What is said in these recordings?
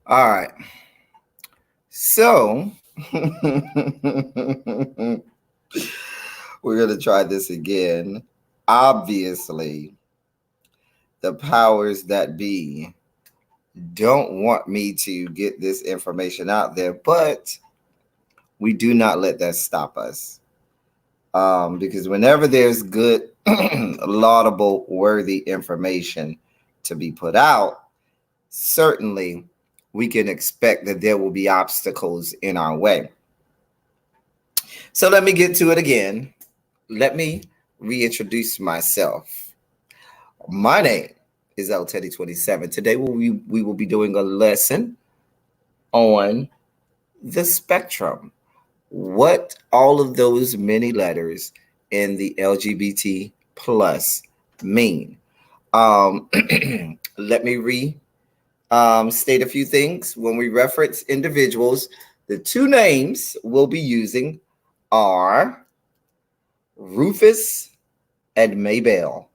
All right. So we're going to try this again. Obviously, the powers that be don't want me to get this information out there, but we do not let that stop us. Because whenever there's good, laudable, worthy information to be put out, certainly we can expect that there will be obstacles in our way. So let me get to it again. Let me reintroduce myself. My name is El Teddy 27. Today we will be doing a lesson on the spectrum. What all of those many letters in the LGBT plus mean. Um, Let me state a few things. When we reference individuals, the two names we'll be using are Rufus and Maybell.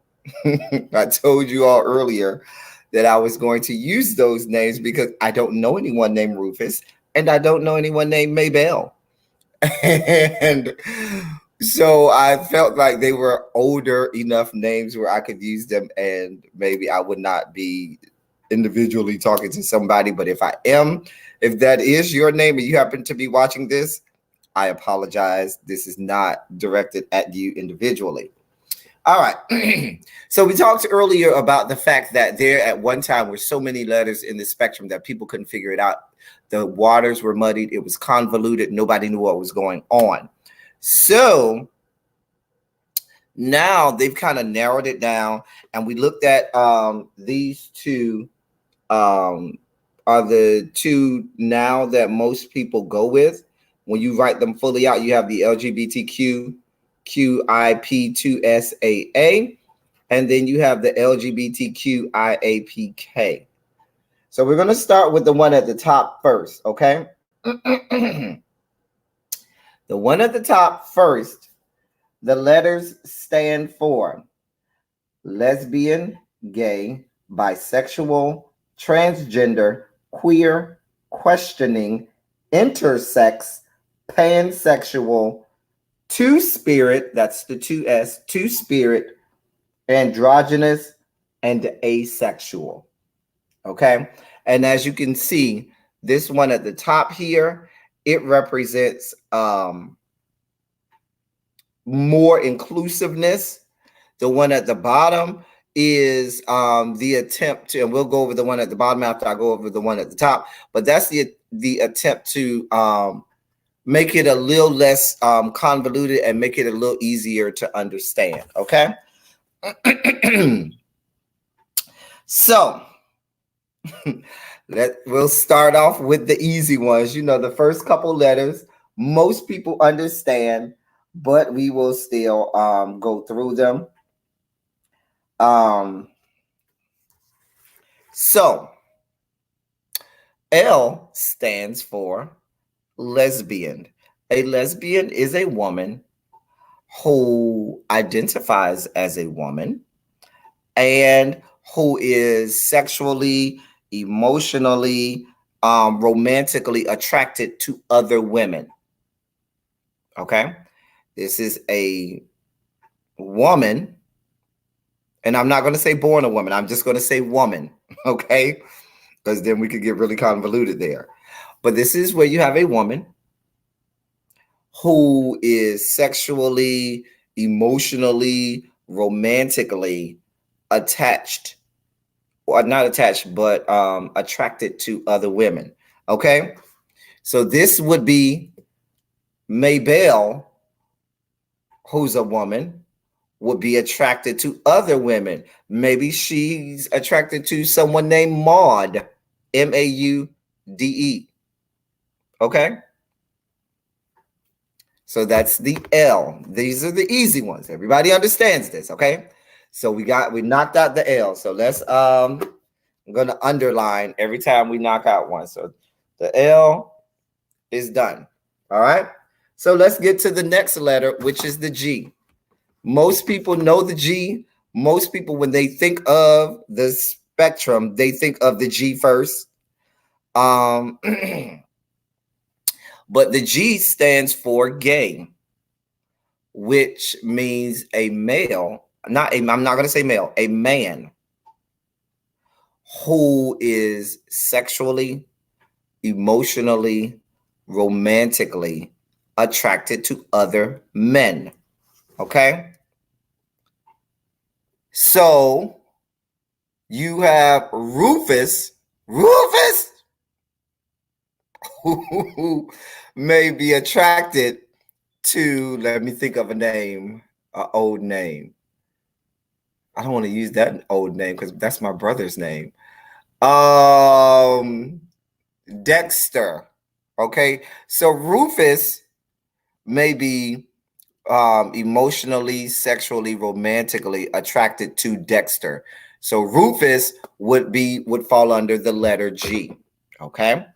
I told you all earlier that I was going to use those names because I don't know anyone named Rufus and I don't know anyone named Maybell. And so I felt like they were older enough names where I could use them and maybe I would not be individually talking to somebody. But if I am, if that is your name and you happen to be watching this, I apologize. This is not directed at you individually. All right. So we talked earlier about the fact that there at one time were so many letters in the spectrum that people couldn't figure it out. The waters were muddied. It was convoluted. Nobody knew what was going on. So now they've kind of narrowed it down, and we looked at these two are the two now that most people go with. When you write them fully out, you have the LGBTQ QIP2SAA, and then you have the LGBTQIAPK. So we're going to start with the one at the top first, okay? The one at the top first, the letters stand for lesbian, gay, bisexual, transgender, queer, questioning, intersex, pansexual, two-spirit, that's the 2S, two-spirit, androgynous, and asexual. Okay? And as you can see, this one at the top here, it represents more inclusiveness. The one at the bottom is the attempt to, and we'll go over the one at the bottom after I go over the one at the top, but that's the attempt to make it a little less convoluted and make it a little easier to understand, okay? So we'll start off with the easy ones. You know, the first couple letters, most people understand, but we will still go through them. So L stands for lesbian. A lesbian is a woman who identifies as a woman and who is sexually, emotionally, romantically attracted to other women. Okay? This is a woman, and I'm not going to say born a woman. I'm just going to say woman, okay? Because then we could get really convoluted there. But this is where you have a woman who is sexually, emotionally, romantically attached, or not attached, but attracted to other women. Okay? So this would be Maybell, who's a woman, would be attracted to other women. Maybe she's attracted to someone named Maud, Maude. Okay? So that's the L. These are the easy ones. Everybody understands this, okay? So we knocked out the L. So let's I'm going to underline every time we knock out one. So the L is done. All right? So let's get to the next letter, which is the G. Most people know the G. Most people, when they think of the spectrum, they think of the G first. Um, but the G stands for gay, which means a male, I'm not going to say male, a man who is sexually, emotionally, romantically attracted to other men. Okay? So you have Rufus, who may be attracted to, let me think of a name, an old name. I don't want to use that old name because that's my brother's name. Dexter. Okay. So Rufus may be emotionally, sexually, romantically attracted to Dexter. So Rufus would fall under the letter G. Okay.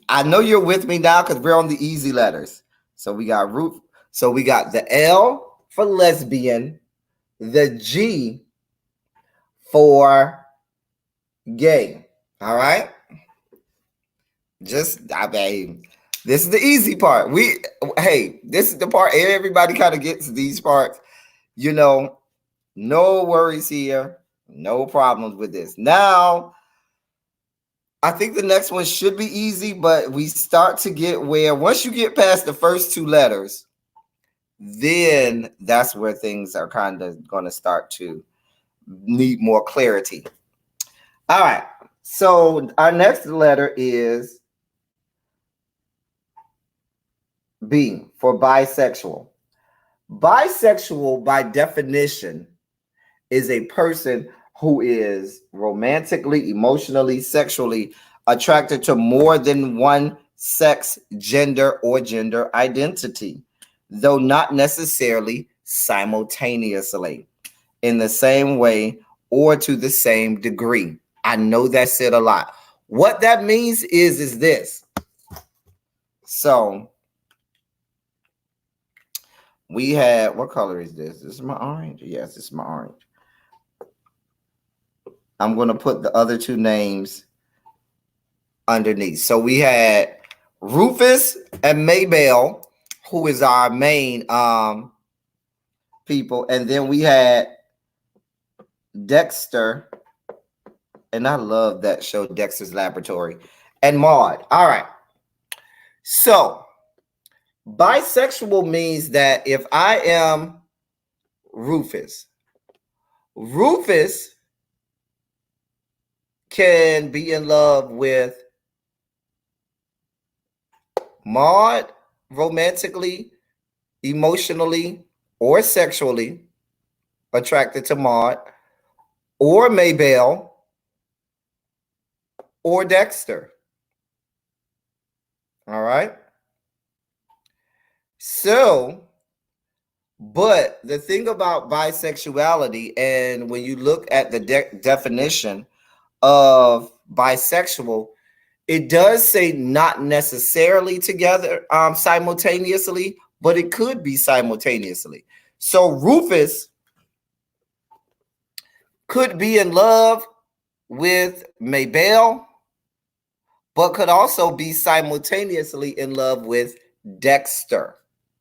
I know you're with me now because we're on the easy letters. So we got So we got the L for lesbian, the G for gay. All right. I mean, this is the easy part. This is the part everybody kind of gets these parts. No worries here. No problems with this. Now, I think the next one should be easy, but we start to get where once you get past the first two letters, then that's where things are kind of going to start to need more clarity. All right. So our next letter is B for bisexual. Bisexual, by definition, is a person who is romantically, emotionally, sexually attracted to more than one sex, gender, or gender identity, though not necessarily simultaneously, in the same way or to the same degree. I know that said a lot. What that means is this. So we had, what color is this? This is my orange. Yes, this is my orange. I'm going to put the other two names underneath. So we had Rufus and Maybell, who is our main people. And then we had Dexter. And I love that show, Dexter's Laboratory. And Maud. All right. So bisexual means that if I am Rufus can be in love with Maud romantically, emotionally, or sexually attracted to Maud, or Maybell, or Dexter. All right. So, but the thing about bisexuality, and when you look at the definition of bisexual, it does say not necessarily together simultaneously, but it could be simultaneously. So Rufus could be in love with Maybell, but could also be simultaneously in love with Dexter.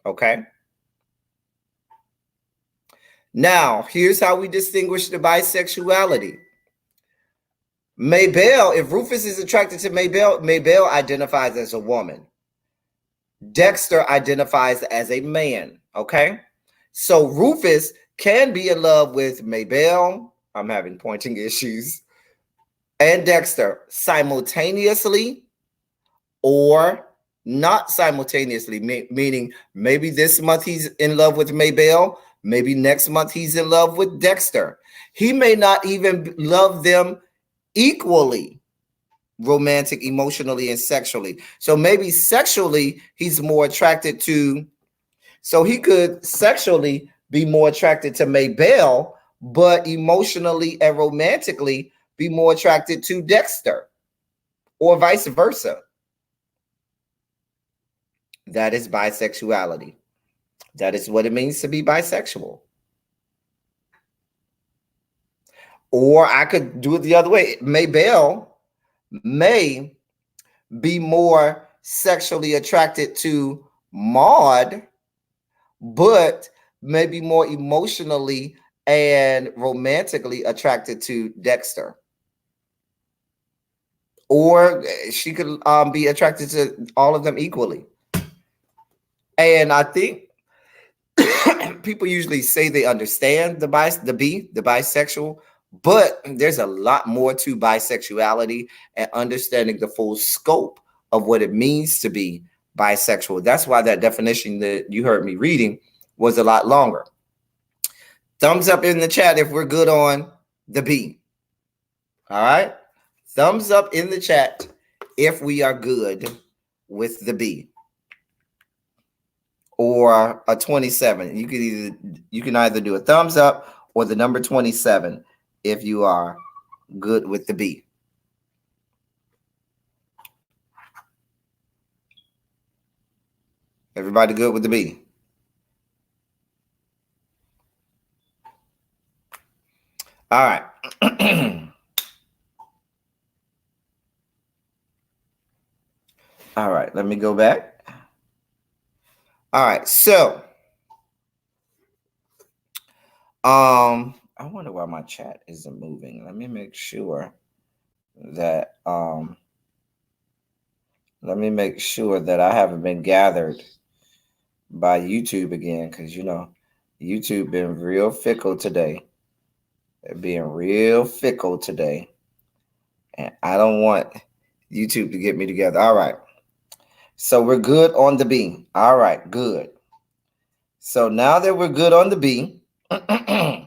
Okay. Now, here's how we distinguish the bisexuality. Maybell, if Rufus is attracted to Maybell, Maybell identifies as a woman. Dexter identifies as a man. Okay. So Rufus can be in love with Maybell. I'm having pointing issues. And Dexter simultaneously or not simultaneously, meaning maybe this month he's in love with Maybell, maybe next month he's in love with Dexter. He may not even love them equally, romantic, emotionally, and sexually. So maybe sexually he's more attracted to, so he could sexually be more attracted to Maybell, but emotionally and romantically be more attracted to Dexter, or vice versa. That is bisexuality. That is what it means to be bisexual. Or I could do it the other way. Maybelle may be more sexually attracted to Maud, but maybe more emotionally and romantically attracted to Dexter. Or she could be attracted to all of them equally. And I think people usually say they understand the bisexual, but there's a lot more to bisexuality and understanding the full scope of what it means to be bisexual. That's why that definition that you heard me reading was a lot longer. Thumbs up in the chat if we're good on the B. All right. Thumbs up in the chat if we are good with the B. Or a 27. You can either do a thumbs up or the number 27 if you are good with the B. Everybody good with the B? All right. All right, let me go back. All right, so I wonder why my chat isn't moving. Let me make sure that I haven't been gathered by YouTube again, because YouTube been real fickle today. They're being real fickle today. And I don't want YouTube to get me together. All right. So we're good on the B. All right, good. So now that we're good on the B, the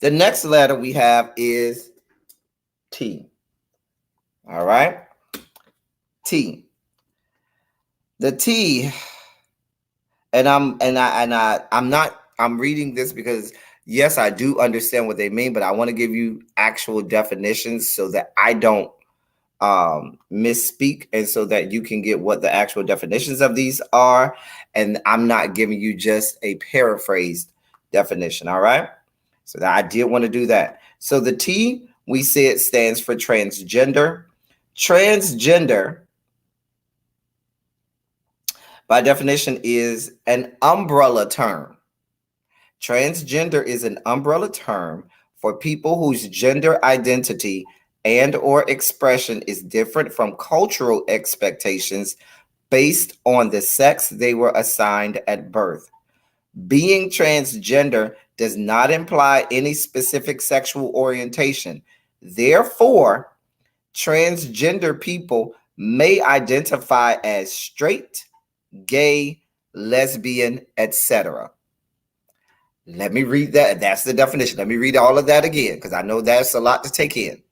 next letter we have is T. All right. T. The T. I'm reading this because yes, I do understand what they mean, but I want to give you actual definitions so that I don't misspeak, and so that you can get what the actual definitions of these are, and I'm not giving you just a paraphrased definition. All right, so that I did want to do that. So the T, we said, stands for transgender. Transgender, by definition, is an umbrella term. Transgender is an umbrella term for people whose gender identity and or expression is different from cultural expectations based on the sex they were assigned at birth. Being transgender does not imply any specific sexual orientation. Therefore, transgender people may identify as straight, gay, lesbian, etc. Let me read that. That's the definition. Let me read all of that again, because I know that's a lot to take in.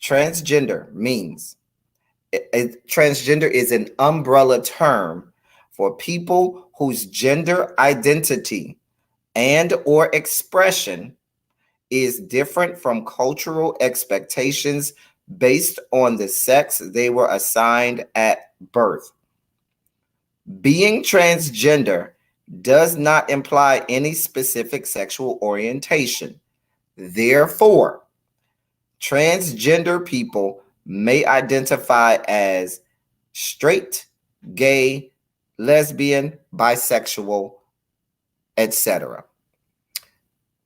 Transgender means, transgender is an umbrella term for people whose gender identity and or expression is different from cultural expectations based on the sex they were assigned at birth. Being transgender does not imply any specific sexual orientation. Therefore, transgender people may identify as straight, gay, lesbian, bisexual, etc.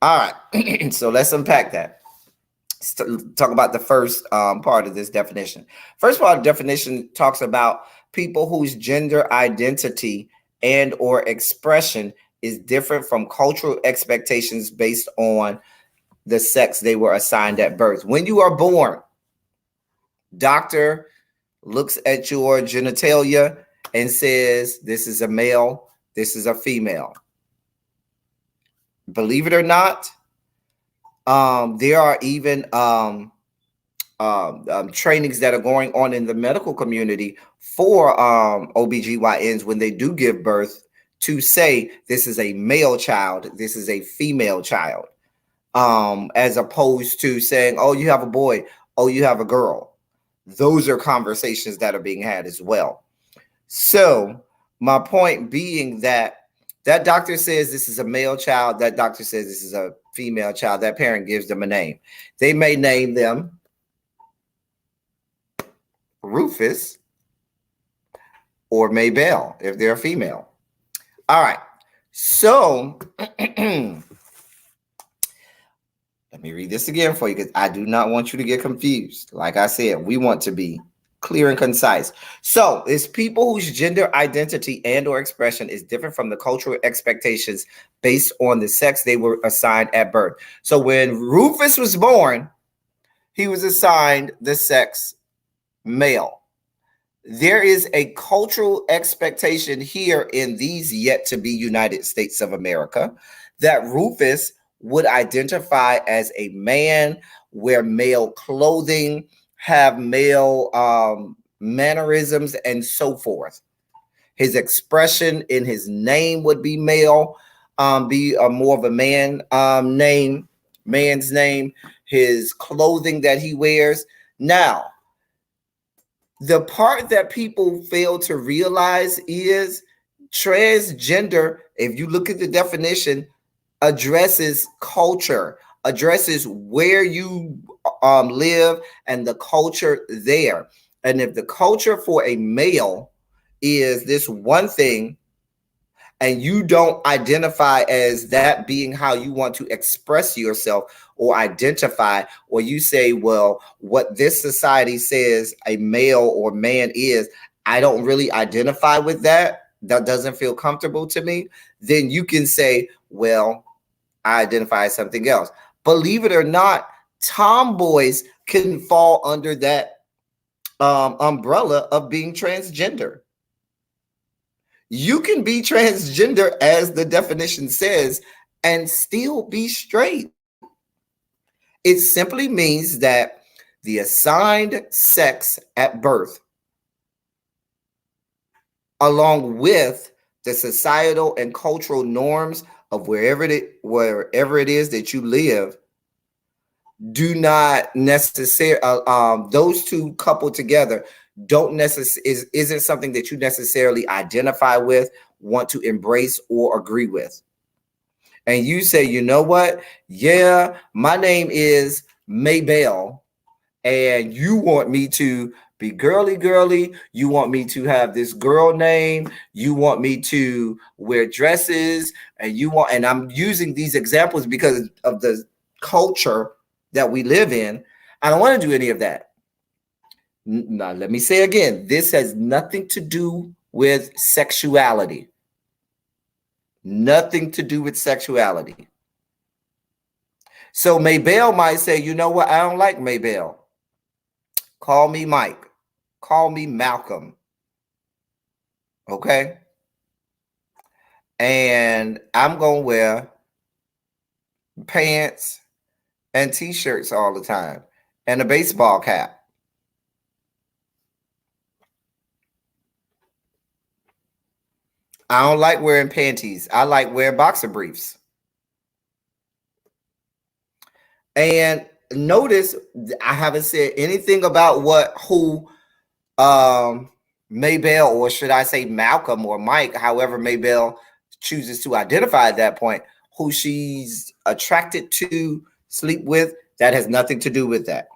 All right, so let's unpack that. Let's talk about the first part of this definition. First part of the definition talks about people whose gender identity and or expression is different from cultural expectations based on the sex they were assigned at birth. When you are born, doctor looks at your genitalia and says, this is a male, this is a female. Believe it or not, there are even trainings that are going on in the medical community for OBGYNs when they do give birth to say this is a male child, this is a female child, as opposed to saying, oh, you have a boy, oh, you have a girl. Those are conversations that are being had as well. So my point being that That doctor says this is a male child. That doctor says this is a female child. That parent gives them a name. They may name them Rufus or Maybelle if they're a female. All right. So let me read this again for you because I do not want you to get confused. Like I said, we want to be clear and concise. So it's people whose gender identity and or expression is different from the cultural expectations based on the sex they were assigned at birth. So when Rufus was born, he was assigned the sex male. There is a cultural expectation here in these yet to be United States of America that Rufus would identify as a man, wear male clothing, have male mannerisms, and so forth. His expression in his name would be male, be more of a man's name. His clothing that he wears. Now, the part that people fail to realize is transgender, if you look at the definition, addresses culture, addresses where you live and the culture there. And if the culture for a male is this one thing, and you don't identify as that being how you want to express yourself or identify, or you say, well, what this society says a male or man is, I don't really identify with that. That doesn't feel comfortable to me. Then you can say, well, I identify as something else. Believe it or not, tomboys can fall under that umbrella of being transgender. You can be transgender, as the definition says, and still be straight. It simply means that the assigned sex at birth, along with the societal and cultural norms of wherever it is that you live, do not necessarily, those two coupled together don't necessarily isn't something that you necessarily identify with, want to embrace, or agree with. And you say, you know what? Yeah, my name is Maybelle, and you want me to be girly. You want me to have this girl name. You want me to wear dresses, and I'm using these examples because of the culture that we live in. I don't want to do any of that. Now, let me say again, this has nothing to do with sexuality. Nothing to do with sexuality. So Maybelle might say, you know what? I don't like Maybelle. Call me Mike. Call me Malcolm. Okay? And I'm going to wear pants and t-shirts all the time and a baseball cap. I don't like wearing panties. I like wearing boxer briefs. And notice I haven't said anything about who Maybelle, or should I say Malcolm or Mike, however Maybelle chooses to identify at that point, who she's attracted to, sleep with. That has nothing to do with that.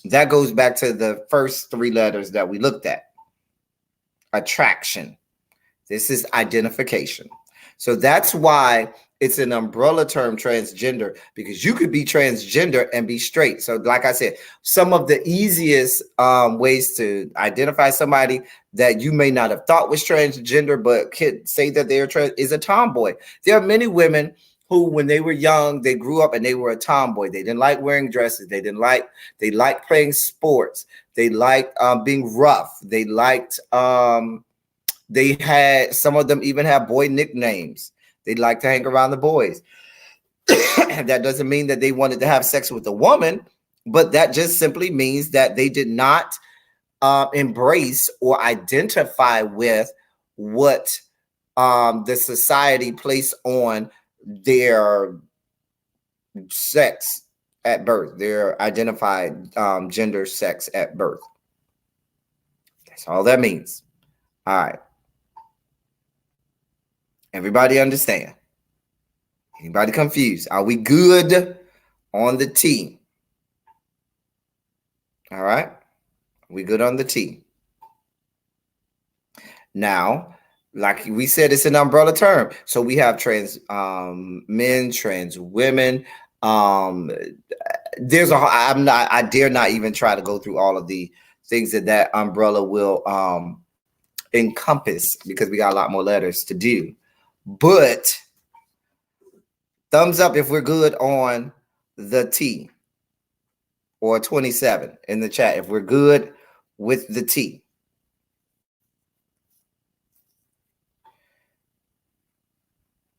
That goes back to the first three letters that we looked at. Attraction. This is identification. So that's why it's an umbrella term, transgender, because you could be transgender and be straight. So like I said, some of the easiest ways to identify somebody that you may not have thought was transgender, but could say that they're trans, is a tomboy. There are many women who, when they were young, they grew up and they were a tomboy. They didn't like wearing dresses. They liked playing sports. They liked being rough. They liked, they had, some of them even have boy nicknames. They like to hang around the boys. That doesn't mean that they wanted to have sex with a woman, but that just simply means that they did not embrace or identify with what the society placed on their sex at birth, their identified gender sex at birth. That's all that means. All right. Everybody understand? Anybody confused? Are we good on the T? All right. We good on the T. Now, like we said, it's an umbrella term. So we have trans men, trans women. I dare not even try to go through all of the things that umbrella will encompass, because we got a lot more letters to do. But thumbs up if we're good on the T, or 27 in the chat if we're good with the T.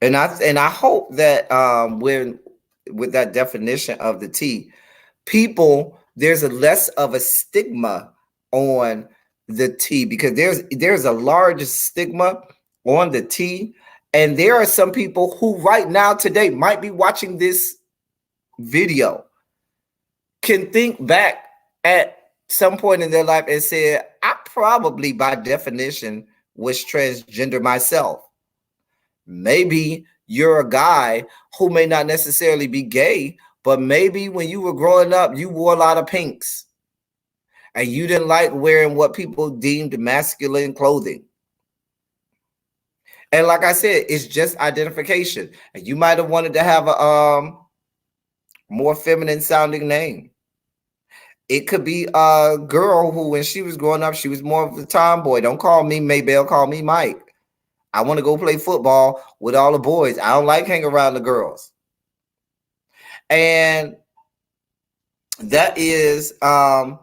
And I hope that when with that definition of the T, there's a less of a stigma on the T, because there's a large stigma on the T, and there are some people who right now today might be watching this video, can think back at some point in their life and say, I probably by definition was transgender myself. Maybe you're a guy who may not necessarily be gay, but maybe when you were growing up, you wore a lot of pinks and you didn't like wearing what people deemed masculine clothing. And like I said, it's just identification. And you might have wanted to have a more feminine sounding name. It could be a girl who, when she was growing up, she was more of a tomboy. Don't call me Maybell, call me Mike. I want to go play football with all the boys. I don't like hanging around the girls. And that is, and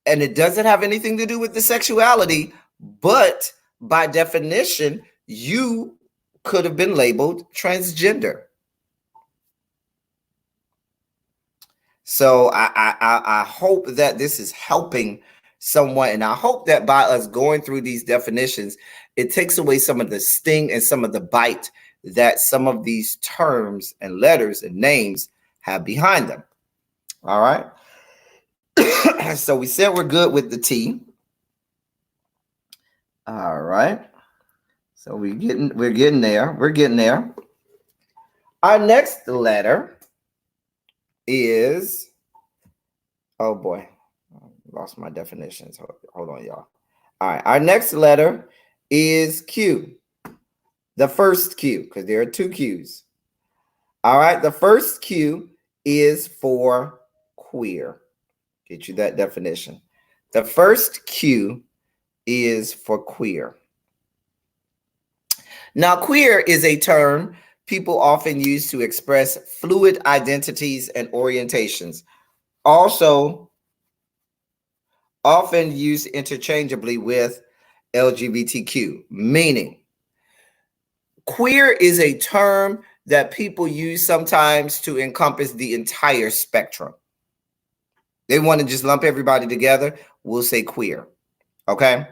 it doesn't have anything to do with the sexuality, but by definition, you could have been labeled transgender. So I hope that this is helping someone, and I hope that by us going through these definitions, it takes away some of the sting and some of the bite that some of these terms and letters and names have behind them. All right. So we said we're good with the T. All right. So we're getting there. We're getting there. Our next letter is, oh boy, I lost my definitions. Hold on, y'all. All right. Our next letter is Q. The first Q, because there are two Qs. All right. The first Q is for queer. Get you that definition. The first Q is for queer. Now, queer is a term people often use to express fluid identities and orientations. Also, often used interchangeably with LGBTQ, meaning queer is a term that people use sometimes to encompass the entire spectrum. They want to just lump everybody together. We'll say queer. Okay.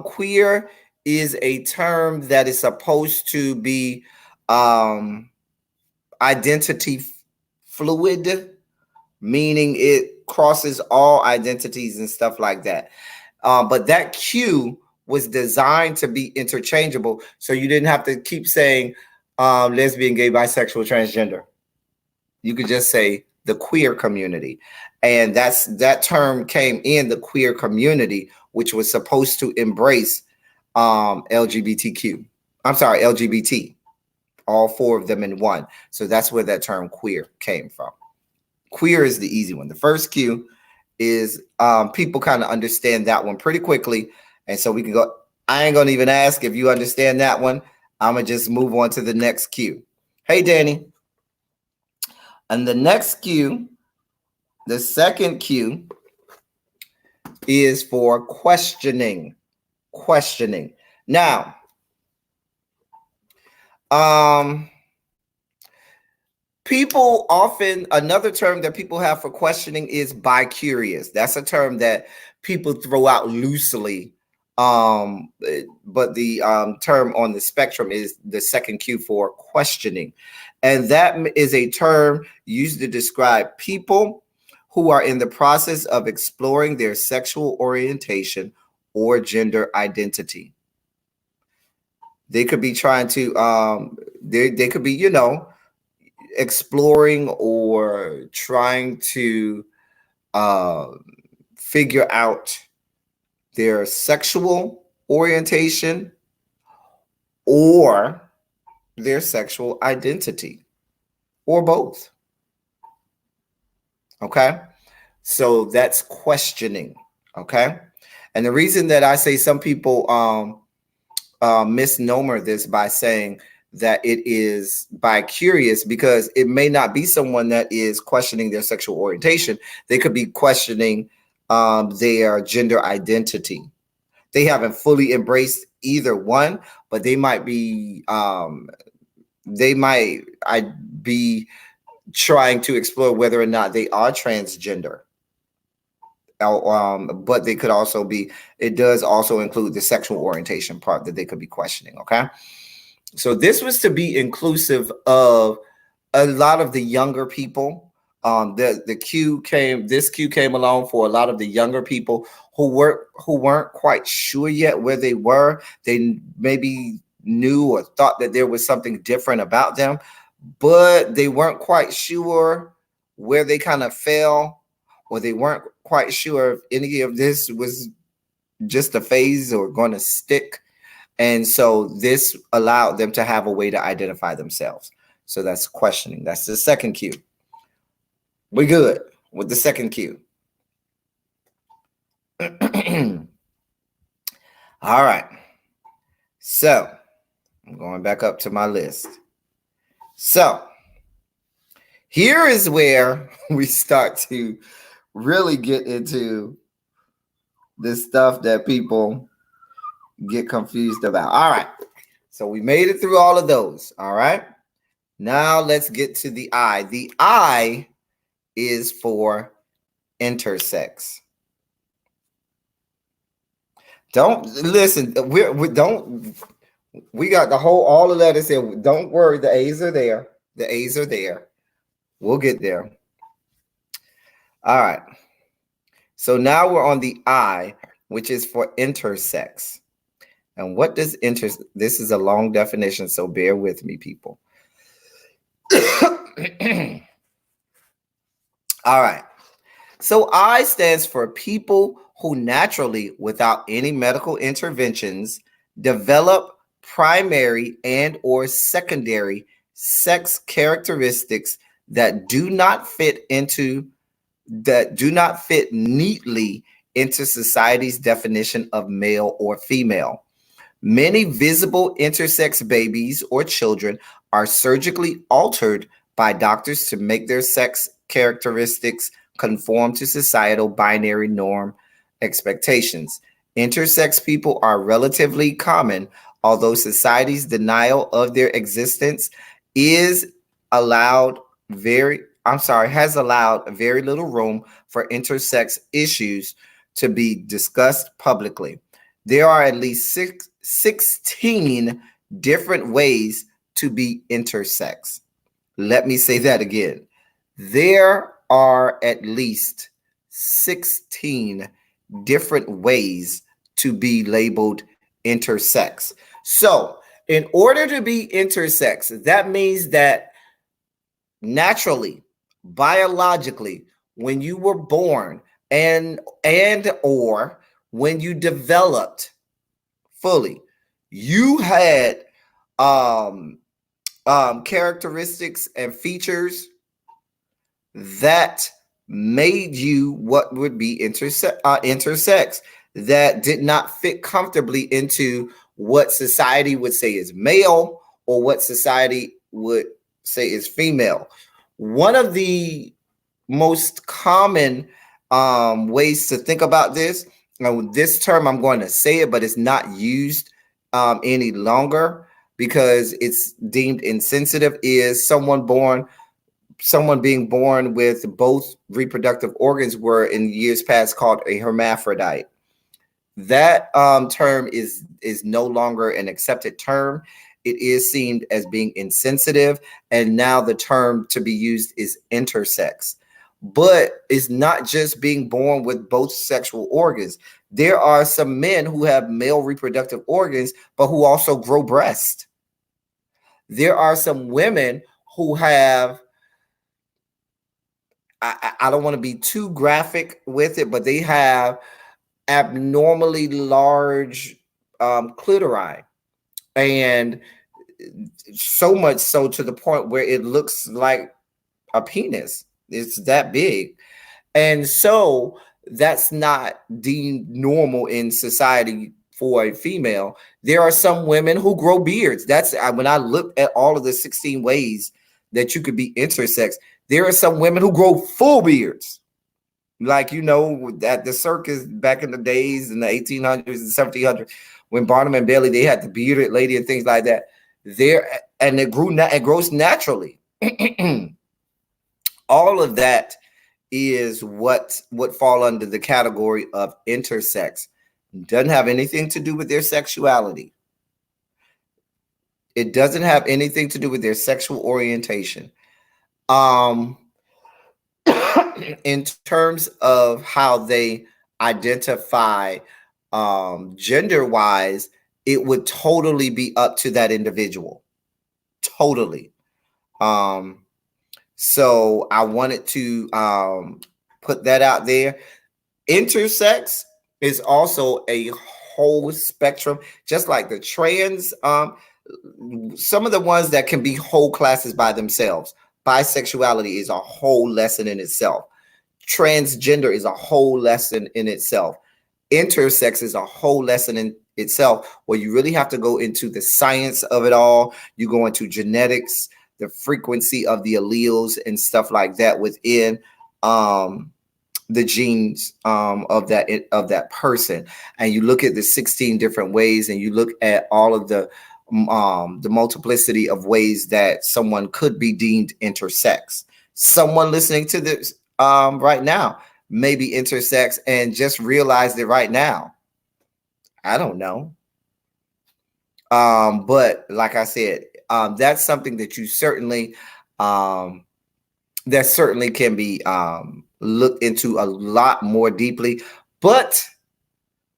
Queer is a term that is supposed to be identity fluid, meaning it crosses all identities and stuff like that. But that Q was designed to be interchangeable, so you didn't have to keep saying lesbian, gay, bisexual, transgender. You could just say the queer community. And that term came in the queer community, which was supposed to embrace LGBTQ. I'm sorry, LGBT, all four of them in one. So that's where that term queer came from. Queer is the easy one. The first Q is people kind of understand that one pretty quickly. And so we can go, I ain't going to even ask if you understand that one. I'm going to just move on to the next Q. Hey, Danny. And the next Q, the second Q, is for questioning. Questioning. Now, people often, another term that people have for questioning is bi-curious. That's a term that people throw out loosely. But the term on the spectrum is the second Q for questioning. And that is a term used to describe people who are in the process of exploring their sexual orientation or gender identity. They could be trying to they could be, exploring or trying to uh, figure out their sexual orientation or their sexual identity or both. Okay. So that's questioning. Okay. And the reason that I say some people misnomer this by saying that it is by curious, because it may not be someone that is questioning their sexual orientation. They could be questioning their gender identity. They haven't fully embraced either one, but they might be be trying to explore whether or not they are transgender. But they could also be, it does also include the sexual orientation part that they could be questioning. Okay. So this was to be inclusive of a lot of the younger people. This cue came along for a lot of the younger people who weren't quite sure yet where they were. They maybe knew or thought that there was something different about them, but they weren't quite sure where they kind of fell, or they weren't quite sure if any of this was just a phase or going to stick. And so this allowed them to have a way to identify themselves. So that's questioning. That's the second cue. We're good with the second cue. All right. So I'm going back up to my list. So here is where we start to really get into this stuff that people get confused about. All right. So we made it through all of those. All right. Now let's get to the I. The I is for intersex. Don't listen. We got all of that is here. Don't worry. The A's are there. The A's are there. We'll get there. All right. So now we're on the I, which is for intersex. And what does this is a long definition, so bear with me, people. All right. So I stands for people who naturally, without any medical interventions, develop primary and or secondary sex characteristics that do not fit neatly into society's definition of male or female. Many visible intersex babies or children are surgically altered by doctors to make their sex characteristics conform to societal binary norm expectations. Intersex people are relatively common, although society's denial of their existence has allowed very little room for intersex issues to be discussed publicly. There are at least 16 different ways to be intersex. Let me say that again. There are at least 16 different ways to be labeled intersex. So, in order to be intersex, that means that naturally, biologically, when you were born and or when you developed fully, you had characteristics and features that made you what would be intersex, that did not fit comfortably into what society would say is male or what society would say is female. One of the most common ways to think about this, this term I'm going to say it, but it's not used any longer because it's deemed insensitive, is someone being born with both reproductive organs were in years past called a hermaphrodite. That term is no longer an accepted term. It is seen as being insensitive, and now the term to be used is intersex. But it's not just being born with both sexual organs. There are some men who have male reproductive organs, but who also grow breasts. There are some women who have, I don't want to be too graphic with it, but they have abnormally large clitori. And so much so to the point where it looks like a penis. It's that big. And so that's not deemed normal in society for a female. There are some women who grow beards. That's when I look at all of the 16 ways that you could be intersex. There are some women who grow full beards. Like, at the circus back in the days in the 1800s and 1700s, when Barnum and Bailey, they had the bearded lady and things like that. There, and it grows naturally. All of that is what would fall under the category of intersex. Doesn't have anything to do with their sexuality. It doesn't have anything to do with their sexual orientation. In terms of how they identify gender wise, it would totally be up to that individual. Totally. So I wanted to put that out there. Intersex is also a whole spectrum, just like the trans. Some of the ones that can be whole classes by themselves. Bisexuality is a whole lesson in itself. Transgender is a whole lesson in itself. Intersex is a whole lesson in itself, where you really have to go into the science of it all. You go into genetics, the frequency of the alleles and stuff like that within the genes of that person. And you look at the 16 different ways, and you look at all of the multiplicity of ways that someone could be deemed intersex. Someone listening to this right now may be intersex and just realized it right now. I don't know. But like I said, that's something that you certainly that certainly can be looked into a lot more deeply. But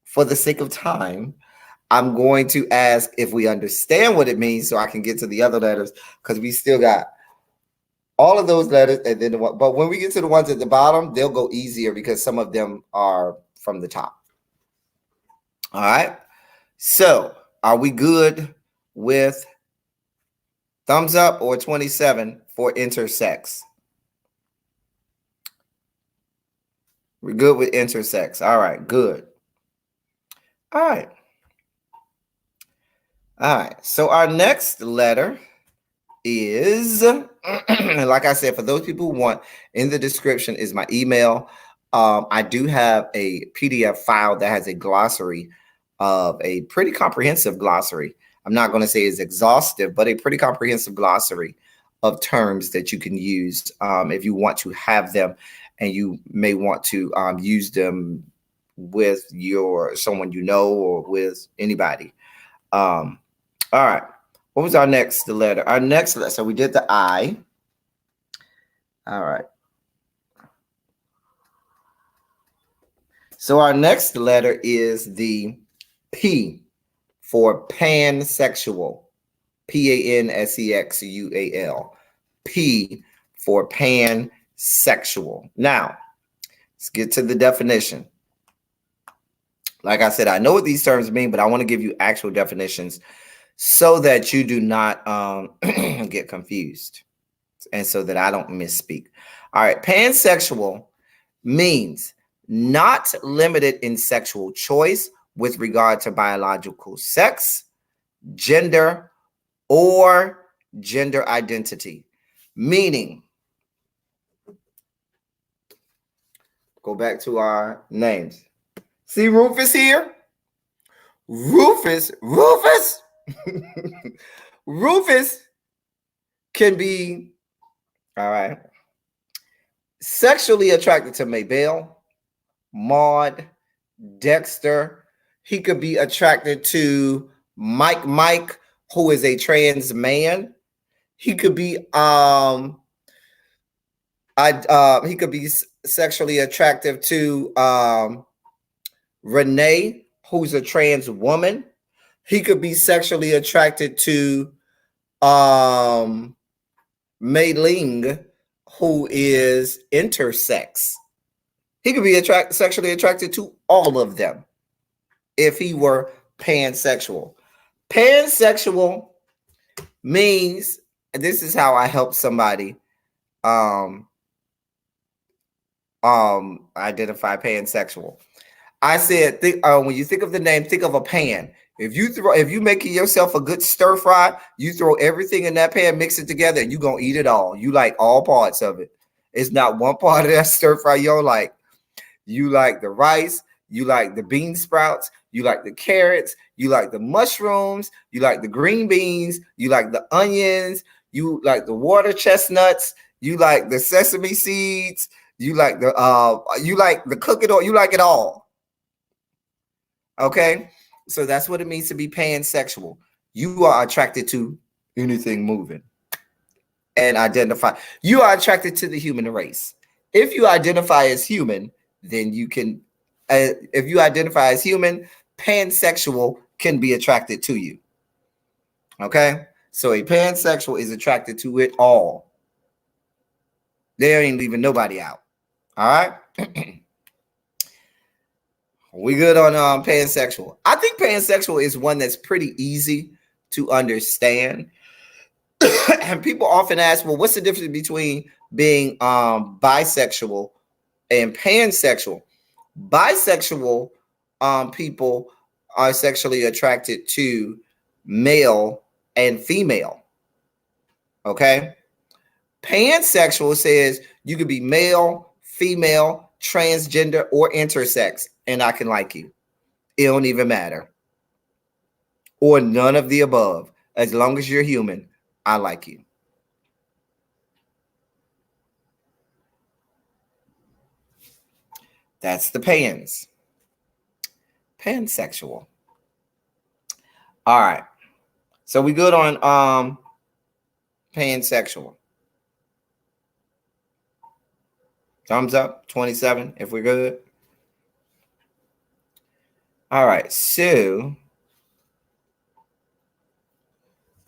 for the sake of time, I'm going to ask if we understand what it means so I can get to the other letters, because we still got all of those letters. And then, but when we get to the ones at the bottom, they'll go easier because some of them are from the top. All right. So are we good with thumbs up or 27 for intersex? We're good with intersex. All right, good. All right. All right. So our next letter is, like I said, for those people who want, in the description is my email. I do have a PDF file that has a glossary of a pretty comprehensive glossary. I'm not going to say it's exhaustive, but a pretty comprehensive glossary of terms that you can use if you want to have them, and you may want to use them with someone you know or with anybody. All right. What was our next letter? Our next letter. So we did the I. All right. So our next letter is the P for pansexual. Pansexual. P for pansexual. Now, let's get to the definition. Like I said, I know what these terms mean, but I want to give you actual definitions so that you do not get confused, and so that I don't misspeak. All right, pansexual means not limited in sexual choice with regard to biological sex, gender, or gender identity. Meaning, go back to our names. See Rufus here? Rufus Rufus can be, all right, sexually attracted to Maybelle, Maud, Dexter. He could be attracted to Mike, who is a trans man. He could be He could be sexually attractive to Renee, who's a trans woman. He could be sexually attracted to Mei Ling, who is intersex. He could be sexually attracted to all of them if he were pansexual. Pansexual means, and this is how I help somebody identify pansexual. I said, when you think of the name, think of a pan. If you making yourself a good stir fry, you throw everything in that pan, mix it together, and you gonna eat it all. You like all parts of it. It's not one part of that stir fry you don't like. You like the rice, you like the bean sprouts, you like the carrots, you like the mushrooms, you like the green beans, you like the onions, you like the water chestnuts, you like the sesame seeds, you like the cooking oil, you like it all. Okay, so that's what it means to be pansexual. You are attracted to anything moving and identify. You are attracted to the human race. If you identify as human, then you can, if you identify as human, pansexual can be attracted to you. Okay, so a pansexual is attracted to it all. They ain't leaving nobody out. All right. We good on pansexual. I think pansexual is one that's pretty easy to understand. And people often ask, well, what's the difference between being bisexual and pansexual? Bisexual people are sexually attracted to male and female. Okay. Pansexual says you could be male, female, transgender, or intersex, and I can like you. It don't even matter. Or none of the above. As long as you're human, I like you. That's the pans. Pansexual. All right. So we good on pansexual. Thumbs up, 27 if we're good. All right, so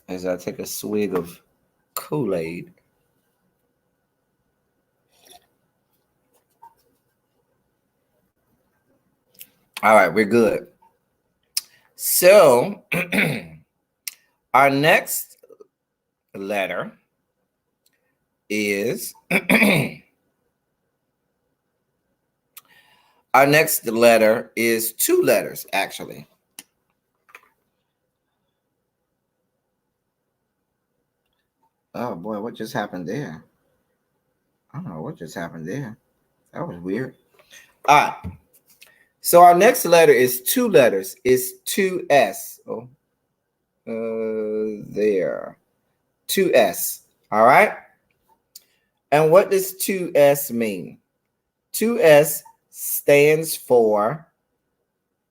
as I take a swig of Kool-Aid. All right, we're good. So our next letter is our next letter is two letters, actually. Oh boy, what just happened there? I don't know what just happened there. That was weird. All right. So our next letter is two letters. It's 2S. Oh, there. 2S. All right. And what does 2S mean? 2S stands for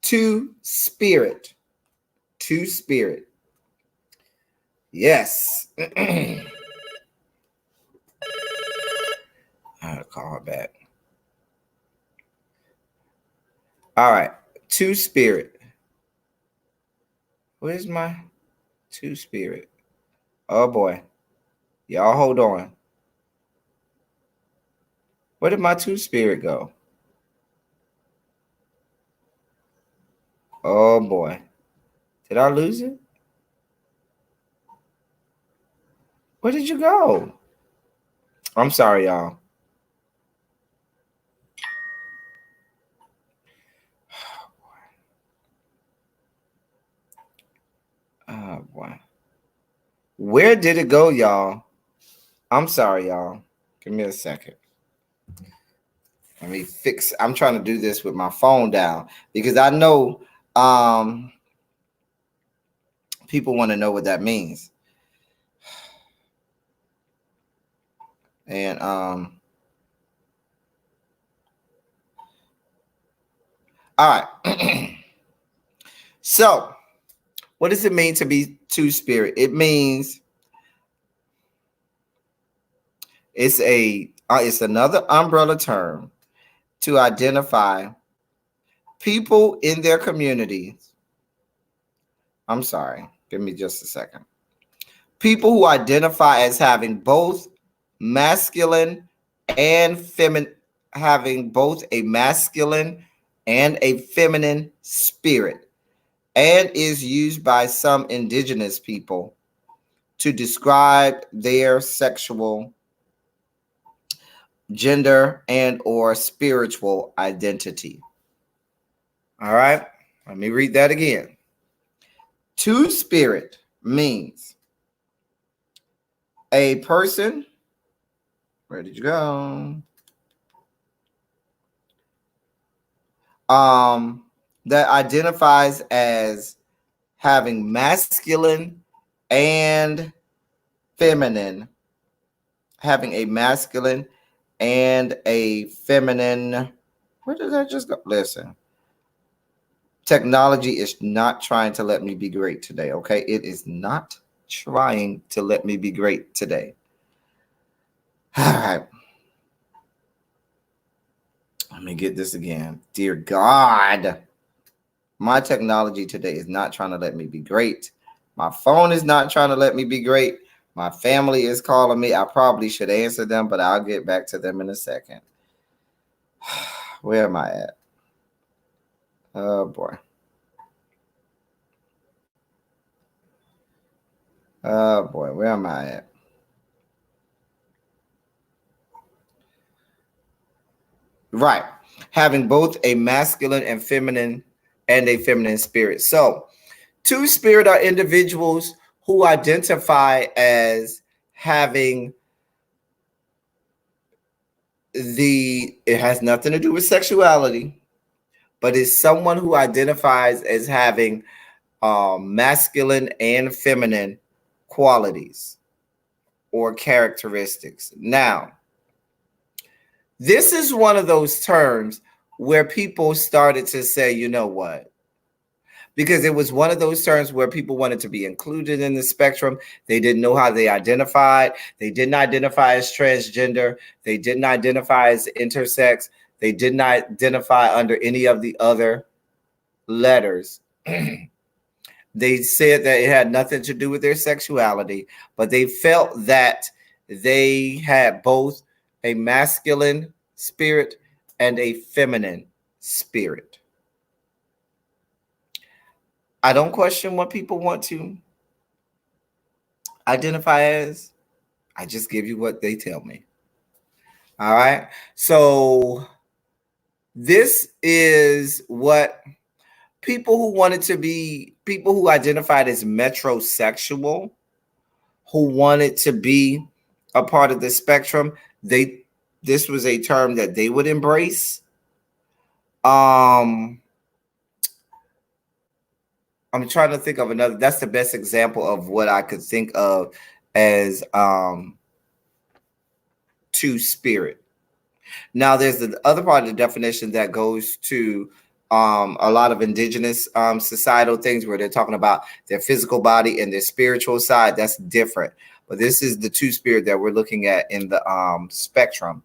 two spirit. Two spirit. Yes. I'll call her back. All right. Two spirit. Where's my two spirit? Oh boy. Y'all hold on. Where did my two spirit go? Oh boy. Did I lose it? Where did you go? I'm sorry, y'all. Oh boy. Where did it go, y'all? I'm sorry, y'all. Give me a second. Let me fix. I'm trying to do this with my phone down because I know people want to know what that means. And all right. So, what does it mean to be two spirit? It means it's a It's another umbrella term to identify people in their communities. I'm sorry, give me just a second. People who identify as having both masculine and feminine, having both a masculine and a feminine spirit, and is used by some indigenous people to describe their sexual, gender, and or spiritual identity. All right, let me read that again. Two spirit means a person, where did you go? That identifies as having masculine and feminine, having a masculine and a feminine. Where did that just go? Listen, technology is not trying to let me be great today, okay? It is not trying to let me be great today. All right. Let me get this again. Dear God, my technology today is not trying to let me be great. My phone is not trying to let me be great. My family is calling me. I probably should answer them, but I'll get back to them in a second. Where am I at? Oh, boy. Oh, boy. Where am I at? Right. Having both a masculine and a feminine spirit. So, two spirit are individuals who identify as having it has nothing to do with sexuality, but it's someone who identifies as having masculine and feminine qualities or characteristics. Now, this is one of those terms where people started to say, you know what? Because it was one of those terms where people wanted to be included in the spectrum. They didn't know how they identified. They didn't identify as transgender. They didn't identify as intersex. They didn't identify under any of the other letters. They said that it had nothing to do with their sexuality, but they felt that they had both a masculine spirit and a feminine spirit. I don't question what people want to identify as. I just give you what they tell me. All right. So this is what people who identified as metrosexual, who wanted to be a part of the spectrum, this was a term that they would embrace. I'm trying to think of another. That's the best example of what I could think of as two spirit. Now, there's the other part of the definition that goes to a lot of indigenous societal things where they're talking about their physical body and their spiritual side. That's different. But this is the two spirit that we're looking at in the spectrum,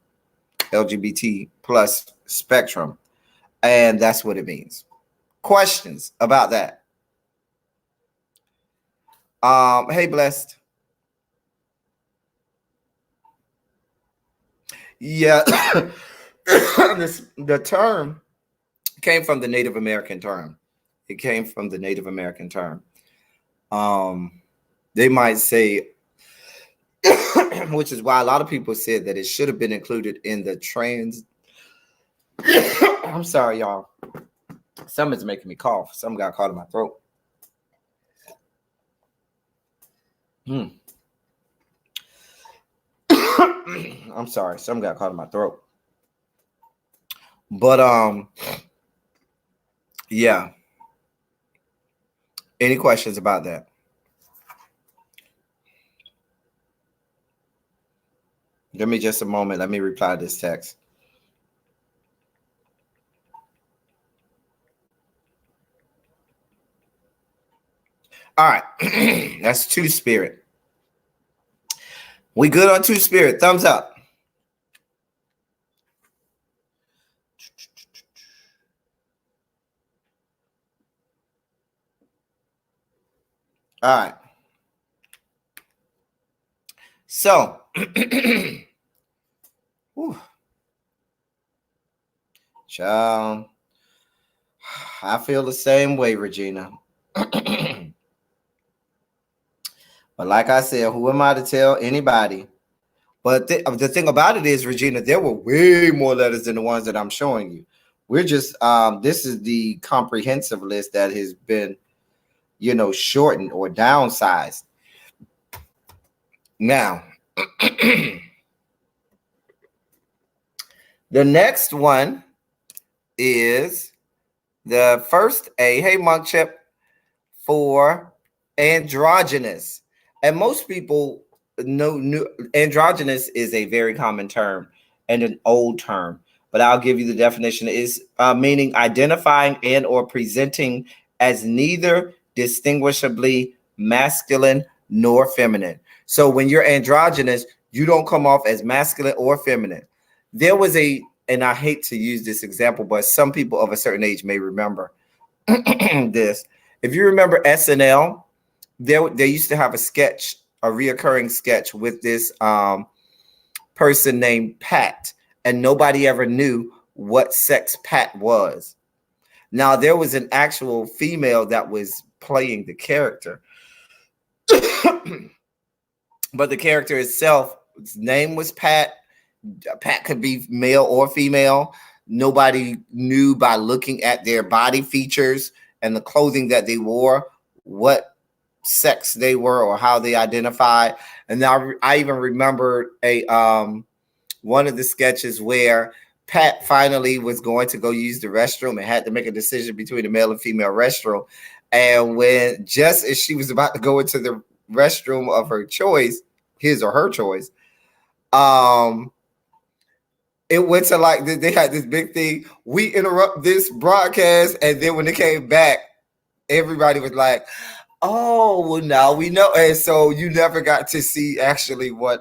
LGBT plus spectrum. And that's what it means. Questions about that? Hey, Blessed. Yeah, the term came from the Native American term. It came from the Native American term. They might say, which is why a lot of people said that it should have been included in the trans. I'm sorry, y'all. Something's making me cough. Something got caught in my throat. I'm sorry. Something got caught in my throat. But yeah. Any questions about that? Give me just a moment. Let me reply to this text. All right. That's two spirit. We good on two spirit. Thumbs up. All right. So, child, I feel the same way, Regina. But like I said, who am I to tell anybody? But the thing about it is, Regina, there were way more letters than the ones that I'm showing you. We're just this is the comprehensive list that has been, shortened or downsized. Now, the next one is the first A. Hey, Monk Chip, for androgynous. And most people know androgynous is a very common term and an old term, but I'll give you the definition. It is meaning identifying and or presenting as neither distinguishably masculine nor feminine. So when you're androgynous, you don't come off as masculine or feminine. There was and I hate to use this example, but some people of a certain age may remember this. If you remember SNL, they used to have a sketch, a reoccurring sketch with this person named Pat, and nobody ever knew what sex Pat was. Now, there was an actual female that was playing the character, but the character itself, its name was Pat. Pat could be male or female. Nobody knew by looking at their body features and the clothing that they wore what sex they were or how they identified. And now I even remember one of the sketches where Pat finally was going to go use the restroom and had to make a decision between the male and female restroom. And when just as she was about to go into the restroom of her choice, his or her choice, it went to like they had this big thing. We interrupt this broadcast, and then when they came back, everybody was like, "Oh, well, now we know." And so you never got to see actually what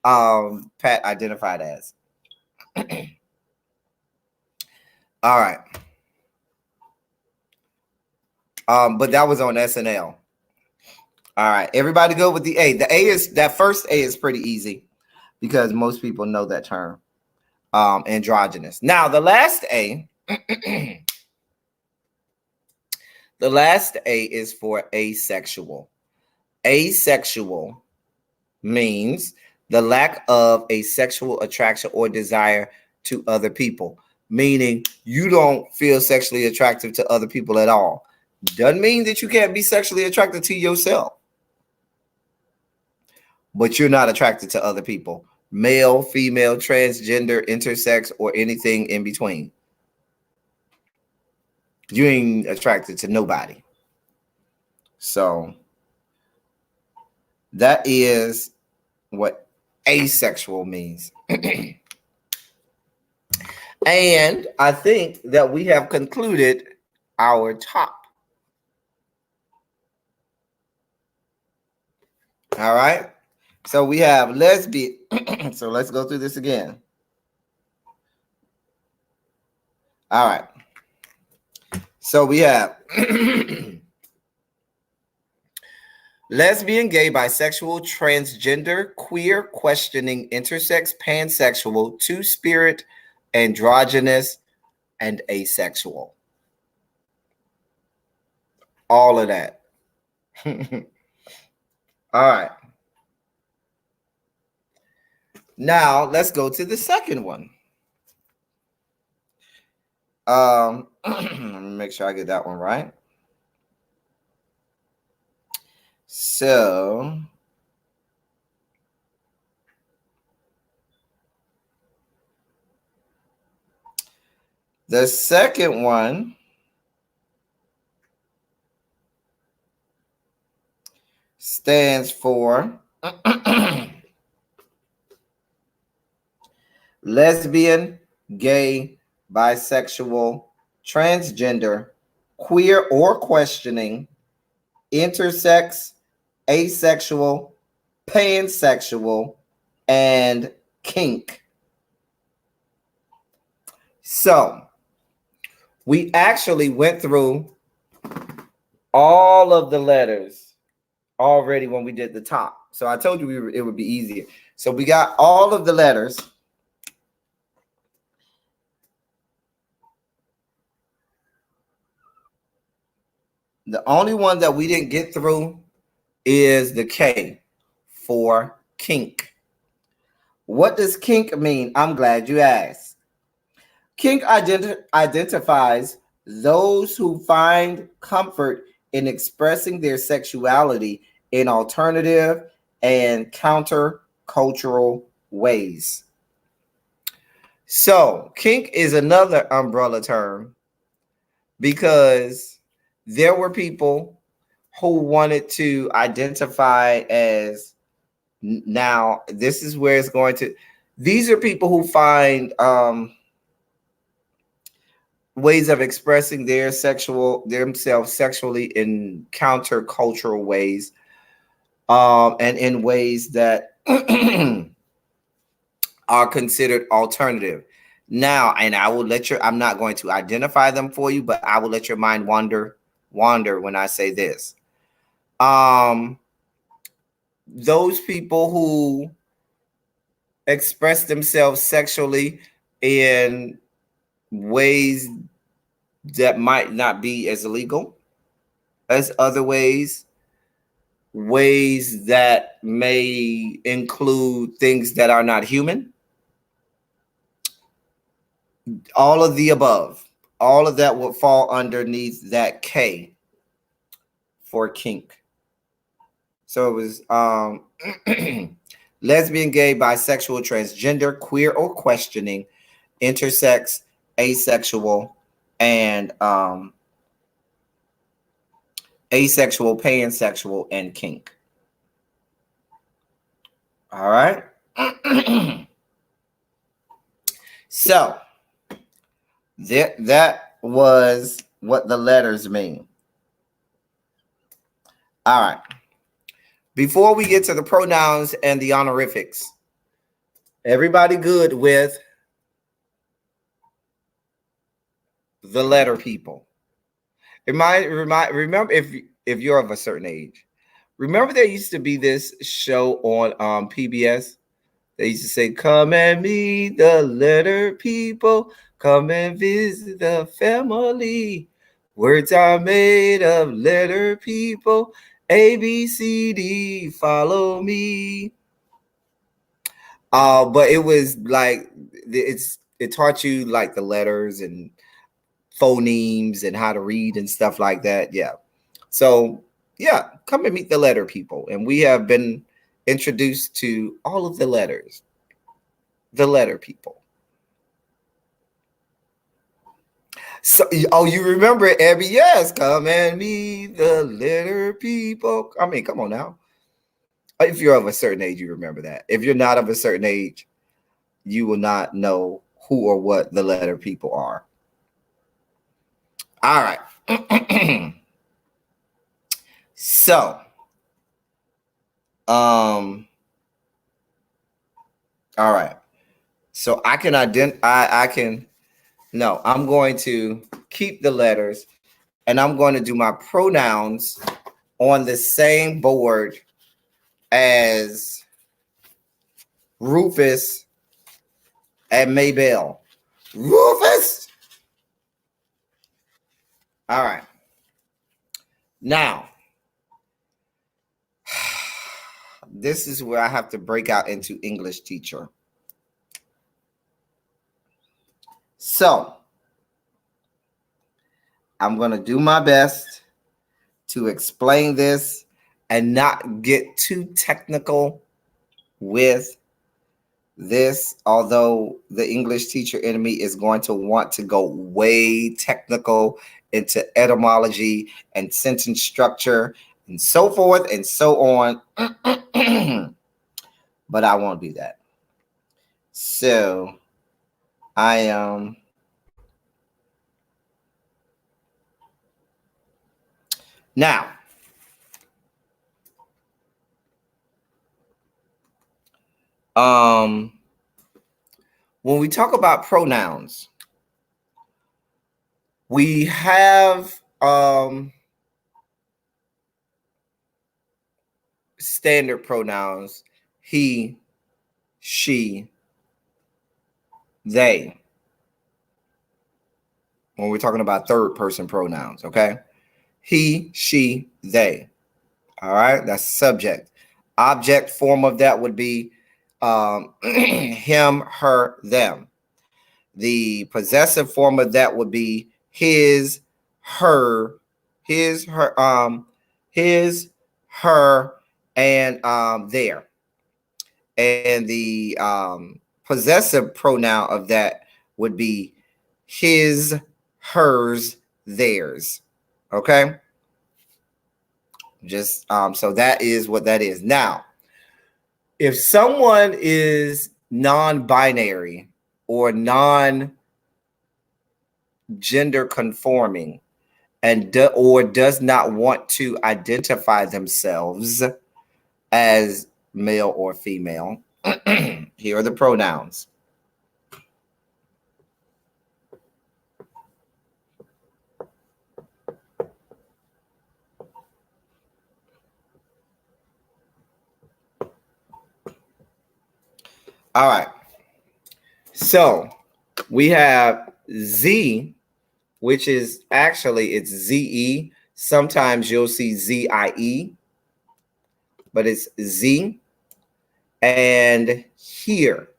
Pat identified as. All right. But that was on SNL. All right, everybody go with the A. The A is that first A is pretty easy because most people know that term. Androgynous. Now the last A, the last A is for asexual. Asexual means the lack of a sexual attraction or desire to other people, meaning you don't feel sexually attractive to other people at all. Doesn't mean that you can't be sexually attracted to yourself, but you're not attracted to other people. Male, female, transgender, intersex, or anything in between. You ain't attracted to nobody. So that is what asexual means. And I think that we have concluded our top. All right. So we have lesbian. So let's go through this again. All right. So we have lesbian, gay, bisexual, transgender, queer, questioning, intersex, pansexual, two-spirit, androgynous, and asexual. All of that. All right. Now let's go to the second one. Let me make sure I get that one right. So the second one stands for lesbian, gay, bisexual, transgender, queer or questioning, intersex, asexual, pansexual, and kink. So we actually went through all of the letters already when we did the top. So I told you it would be easier. So we got all of the letters. The only one that we didn't get through is the K for kink. What does kink mean? I'm glad you asked. Kink identifies those who find comfort in expressing their sexuality in alternative and counter-cultural ways. So, kink is another umbrella term because there were people who wanted to identify as, now this is where it's going to, these are people who find ways of expressing themselves sexually in countercultural ways, and in ways that are considered alternative. Now, and I will let I'm not going to identify them for you, but I will let your mind wander when I say this. Those people who express themselves sexually in ways that might not be as illegal as other ways that may include things that are not human, all of the above, all of that would fall underneath that K for kink. So it was lesbian, gay, bisexual, transgender, queer or questioning, intersex, asexual, and asexual, pansexual, and kink. All right. So that was what the letters mean. All right. Before we get to the pronouns and the honorifics, everybody good with the letter people? Remember, if you're of a certain age, remember there used to be this show on PBS. They used to say, "Come and meet the letter people. Come and visit the family. Words are made of letter people. A, B, C, D, follow me." But it was like it taught you like the letters and phonemes and how to read and stuff like that. Yeah. So yeah, come and meet the letter people. And we have been introduced to all of the letters, the letter people. So, oh, you remember it, Abby? Yes, come and meet the letter people. I mean, come on now. If you're of a certain age, you remember that. If you're not of a certain age, you will not know who or what the letter people are. All right. So, all right. So I can I'm going to keep the letters and I'm going to do my pronouns on the same board as Rufus and Maybell. Rufus. All right. Now, this is where I have to break out into English teacher. So, I'm going to do my best to explain this and not get too technical with this, although the English teacher in me is going to want to go way technical into etymology and sentence structure and so forth and so on. But I won't do that. So I am now when we talk about pronouns, We have standard pronouns: he, she, they. When we're talking about third person pronouns, okay? He, she, they. All right, that's subject. Object form of that would be him, her, them. The possessive form of that would be his, her, his, her, and their. And the possessive pronoun of that would be his, hers, theirs. Okay. Just so that is what that is. Now, if someone is non-binary or non-gender conforming and or does not want to identify themselves as male or female, here are the pronouns. All right. So we have Z, which is actually it's ZE. Sometimes you'll see ZIE, but it's Z. And here,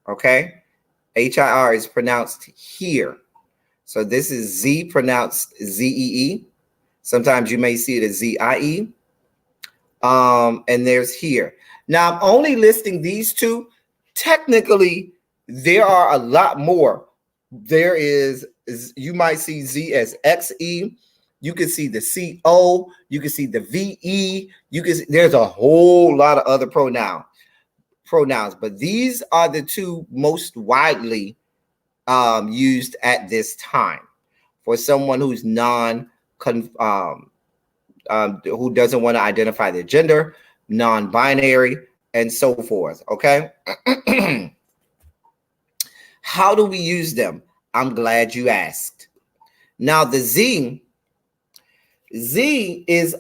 okay? HIR is pronounced here. So this is Z pronounced ZEE. Sometimes you may see it as ZIE. And there's here. Now I'm only listing these two. Technically, there are a lot more. There is you might see Z as XE. You can see the CO. You can see the VE. You can see, there's a whole lot of other pronouns, but these are the two most widely used at this time for someone who's who doesn't want to identify their gender, non-binary, and so forth. Okay. How do we use them? I'm glad you asked. Now the Z is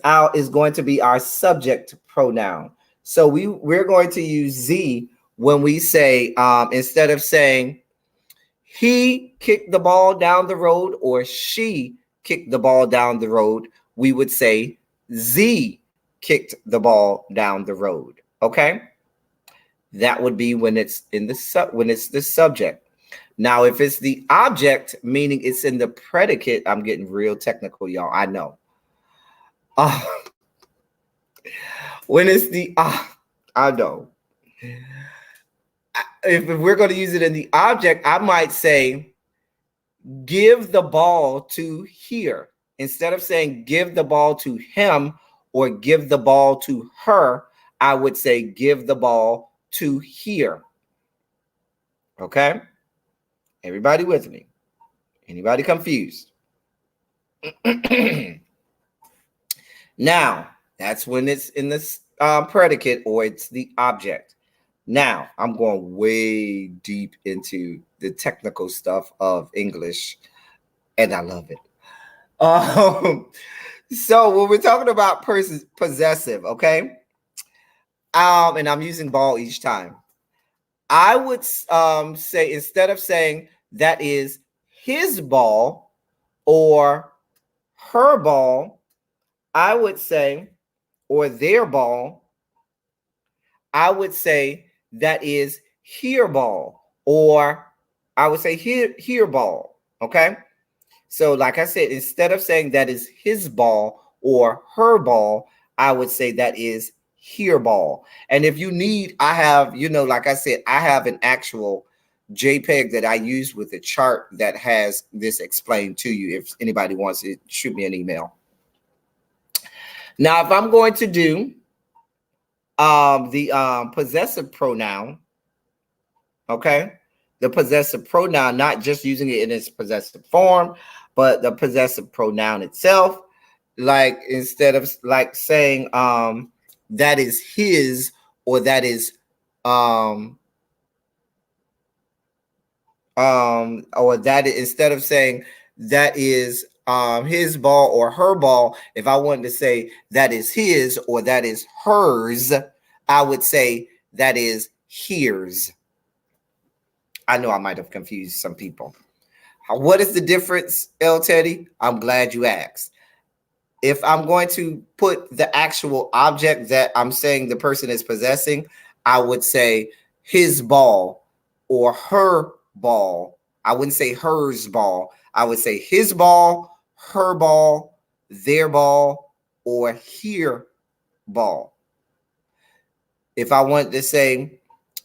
going to be our subject pronoun. So we're going to use Z when we say instead of saying he kicked the ball down the road or she kicked the ball down the road, we would say Z kicked the ball down the road. Okay, that would be when it's in the subject. Now, if it's the object, meaning it's in the predicate, I'm getting real technical, y'all. I know. When it's the I know. If we're going to use it in the object, I might say give the ball to here. Instead of saying give the ball to him or give the ball to her, I would say give the ball to here. Okay? Everybody with me? Anybody confused? Now, that's when it's in the predicate or it's the object. Now, I'm going way deep into the technical stuff of English, and I love it. So when we're talking about possessive, okay, and I'm using ball each time, I would say instead of saying that is his ball or her ball, I would say, or their ball, I would say that is here ball, or I would say here ball. Okay. So like I said, instead of saying that is his ball or her ball, I would say that is here ball. And if you need, I have, like I said, I have an actual JPEG that I use with a chart that has this explained to you. If anybody wants it, shoot me an email. Now, if I'm going to do the possessive pronoun, okay, the possessive pronoun, not just using it in its possessive form, but the possessive pronoun itself, like instead of like saying that is his or that is or that is, instead of saying that is his ball or her ball. If I wanted to say that is his or that is hers, I would say that is hers. I know I might have confused some people. What is the difference, El Teddy? I'm glad you asked. If I'm going to put the actual object that I'm saying the person is possessing, I would say his ball or her ball. I wouldn't say hers ball. I would say his ball, her ball, their ball, or here ball. If I want to say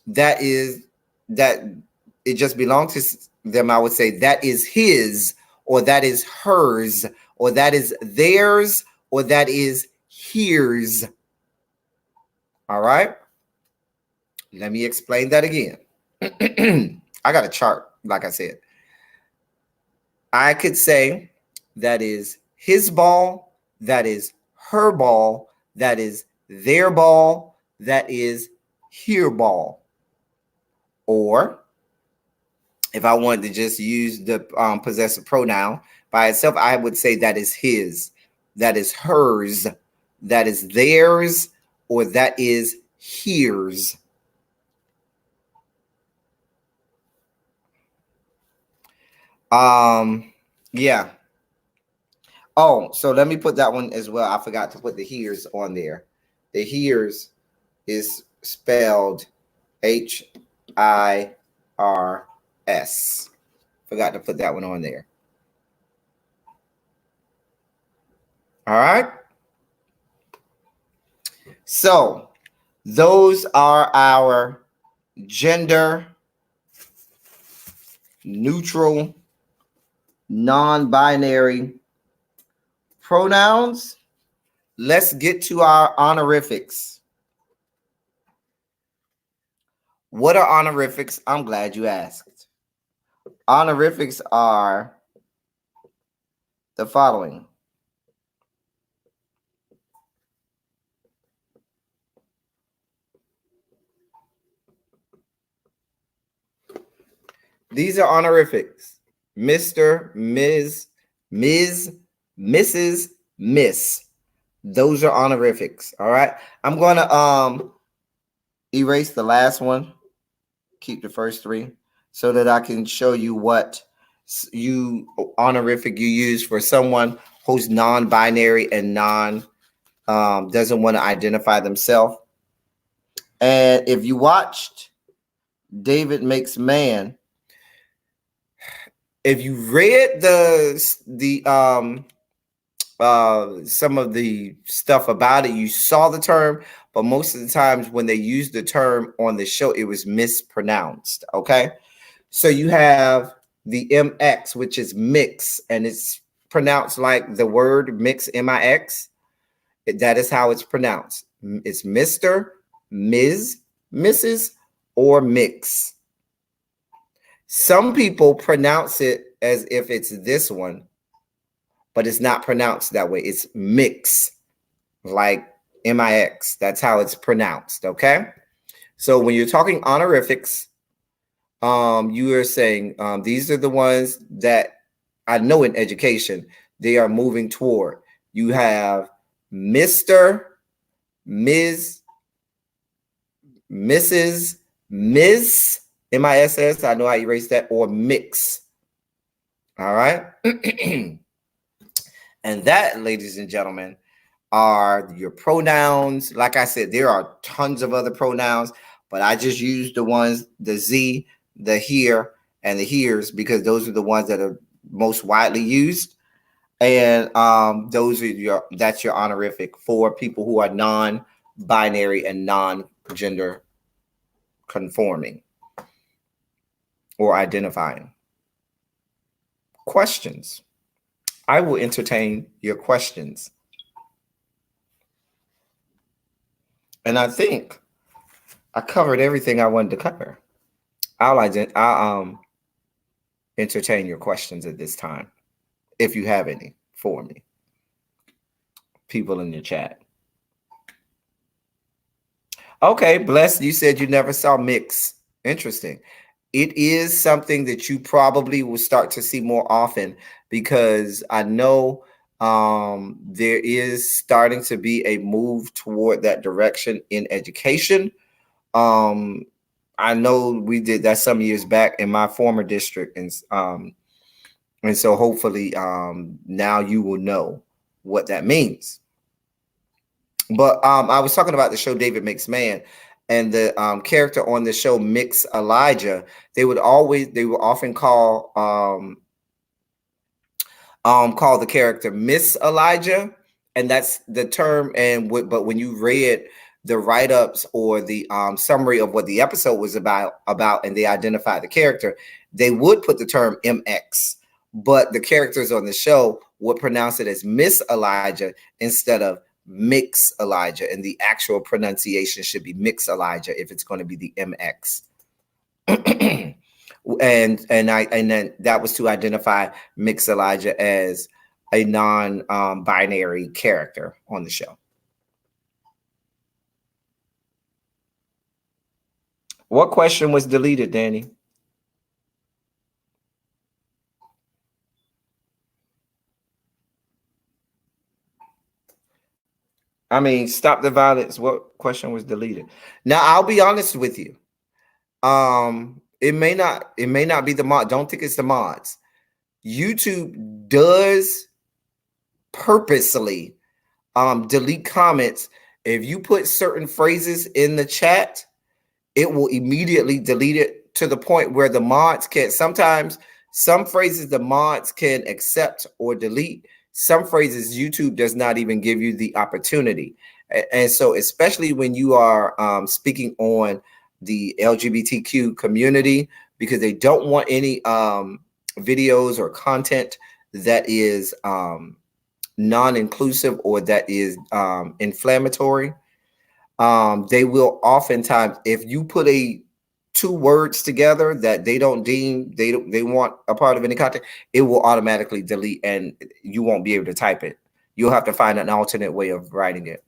that is that it just belongs to them, I would say that is his or that is hers or that is theirs or that is hers. All right. Let me explain that again. I got a chart, like I said. I could say that is his ball, that is her ball, that is their ball, that is her ball. Or if I wanted to just use the possessive pronoun by itself, I would say that is his, that is hers, that is theirs, or that is hers. Yeah. Oh, so let me put that one as well. I forgot to put the hers on there. The hers is spelled HIRS. Forgot to put that one on there. All right. So those are our gender neutral, non-binary pronouns. Let's get to our honorifics. What are honorifics? I'm glad you asked. Honorifics are the following. These are honorifics. Mr., Ms., Mrs., Miss. Those are honorifics. All right. I'm going to erase the last one. Keep the first three so that I can show you what honorific you use for someone who's non-binary and doesn't want to identify themselves. And if you watched David Makes Man, if you read some of the stuff about it, you saw the term, but most of the times when they used the term on the show, it was mispronounced. Okay. So you have the MX, which is mix, and it's pronounced like the word mix, MIX. That is how it's pronounced. It's Mr., Ms., Mrs., or mix. Some people pronounce it as if it's this one, but it's not pronounced that way. It's mix, like MIX. That's how it's pronounced. Okay. So when you're talking honorifics, you are saying these are the ones that I know in education they are moving toward. You have Mr., Ms., Mrs., Miss, MISS. I know I erased that, or mix. All right. And that, ladies and gentlemen, are your pronouns. Like I said, there are tons of other pronouns, but I just used the ones, the Z, the here, and the heres, because those are the ones that are most widely used. And that's your honorific for people who are non-binary and non-gender conforming or identifying. Questions. I will entertain your questions. And I think I covered everything I wanted to cover. I'll entertain your questions at this time, if you have any for me. People in the chat. Okay, Bless, you said you never saw mix. Interesting. it is something that you probably will start to see more often, because I know there is starting to be a move toward that direction in education. Um, I know we did that some years back in my former district, and so hopefully now you will know what that means. But I was talking about the show David Makes Man, and the character on the show Mix Elijah. They would often call the character Miss Elijah, and that's the term. But when you read the write ups or the summary of what the episode was about, and they identified the character, they would put the term MX, but the characters on the show would pronounce it as Miss Elijah instead of Mix Elijah, and the actual pronunciation should be Mix Elijah if it's going to be the MX. And then that was to identify Mix Elijah as a non-binary character on the show. What question was deleted, Danny? I mean, stop the violence. What question was deleted? Now, I'll be honest with you. It may not be the mod. Don't think it's the mods. YouTube does purposely delete comments. If you put certain phrases in the chat, it will immediately delete it, to the point where the mods can sometimes, some phrases the mods can accept or delete. Some phrases YouTube does not even give you the opportunity. And so, especially when you are speaking on the LGBTQ community, because they don't want any videos or content that is non-inclusive or that is inflammatory. They will oftentimes, if you put two words together that they don't deem they want a part of any content, it will automatically delete, and you won't be able to type it. You'll have to find an alternate way of writing it.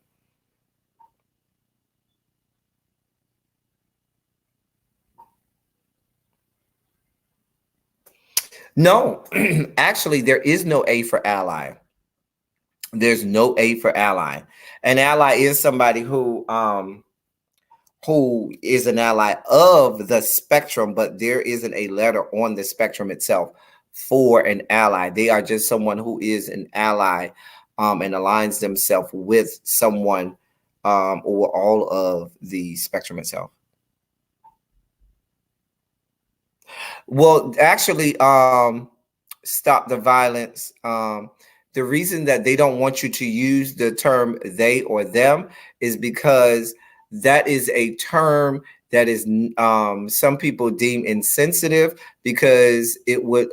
No, actually, there is no A for ally. There's no A for ally. An ally is somebody who is an ally of the spectrum, but there isn't a letter on the spectrum itself for an ally. They are just someone who is an ally and aligns themselves with someone or all of the spectrum itself. Well, actually, stop the violence. The reason that they don't want you to use the term they or them is because that is a term that is some people deem insensitive, because it would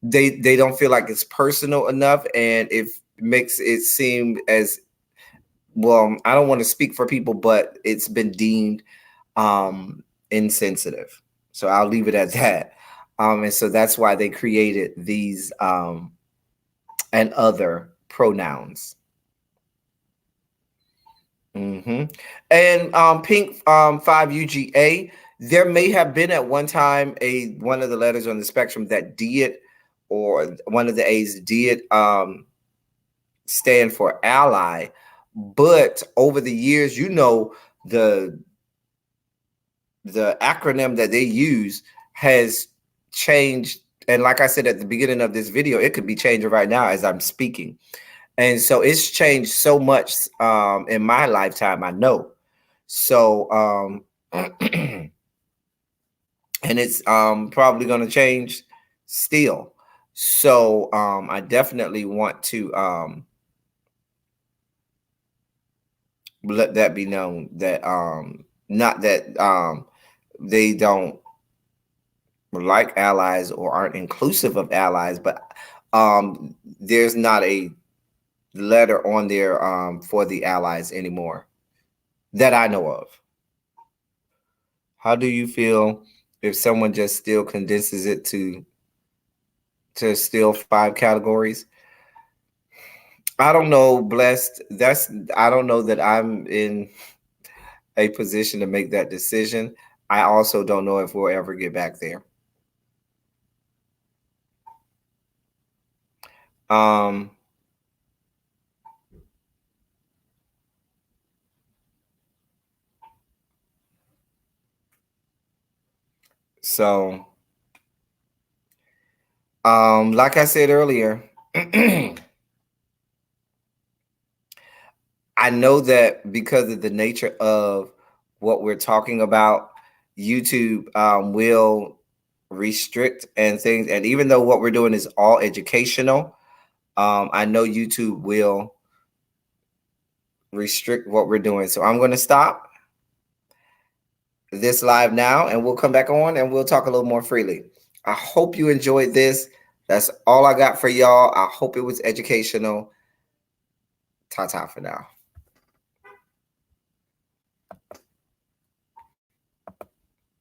they don't feel like it's personal enough, and it makes it seem as, well, I don't want to speak for people, but it's been deemed insensitive. So I'll leave it at that. And so that's why they created these and other pronouns. And Pink 5UGA, there may have been at one time one of the letters on the spectrum that did, or one of the A's did stand for ally, but over the years, the acronym that they use has changed. And like I said at the beginning of this video, it could be changing right now as I'm speaking. And so it's changed so much in my lifetime, I know. So, and it's probably going to change still. So I definitely want to let that be known, that not that they don't like allies or aren't inclusive of allies, but there's not a letter on there for the allies anymore that I know of. How do you feel if someone just still condenses it to still 5 categories? I don't know, blessed. I don't know that I'm in a position to make that decision. I also don't know if we'll ever get back there. Um, so, like I said earlier, I know that because of the nature of what we're talking about, YouTube will restrict and things. And even though what we're doing is all educational, I know YouTube will restrict what we're doing. So I'm going to stop this live now and we'll come back on and we'll talk a little more freely. I hope you enjoyed this. That's all I got for y'all. I hope it was educational. Ta-ta for now.